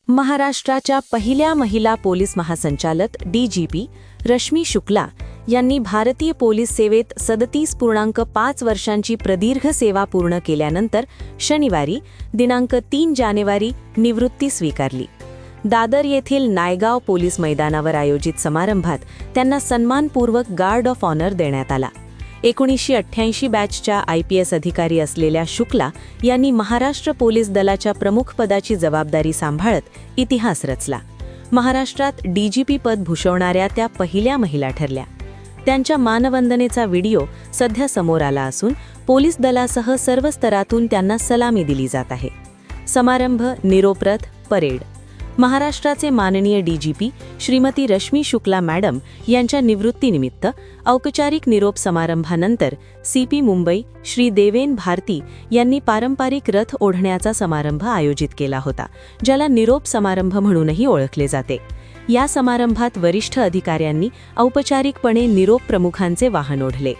महाराष्ट्राच्या पहिल्या महिला पोलीस महासंचालक DGP रश्मी शुक्ला यांनी भारतीय पोलीस सेवेत 37.5 वर्षांची प्रदीर्घ सेवा पूर्ण केल्यानंतर शनिवारी दिनांक 3 जानेवारी निवृत्ती स्वीकारली. दादर येथील नायगाव पोलीस मैदानावर आयोजित समारंभात त्यांना सन्मानपूर्वक गार्ड ऑफ ऑनर देण्यात आला. 1988 बॅचच्या IPS अधिकारी असलेल्या शुक्ला यांनी महाराष्ट्र पोलीस दलाच्या प्रमुखपदाची जबाबदारी सांभाळत इतिहास रचला. महाराष्ट्रात DGP पद भूषवणाऱ्या त्या पहिल्या महिला ठरल्या. त्यांच्या मानवंदनेचा व्हिडिओ सध्या समोर आला असून पोलीस दलासह सर्व स्तरातून त्यांना सलामी दिली जात आहे. समारंभ, निरोपरथ, परेड. महाराष्ट्राचे माननीय DGP श्रीमती रश्मी शुक्ला मॅडम यांच्या निवृत्तीनिमित्त औपचारिक निरोप समारंभानंतर CP मुंबई श्री देवेन भारती यांनी पारंपरिक रथ ओढण्याचा समारंभ आयोजित केला होता, ज्याला निरोप समारंभ म्हणूनही ओळखले जाते. या समारंभात वरिष्ठ अधिकाऱ्यांनी औपचारिकपणे निरोप प्रमुखांचे वाहन ओढले.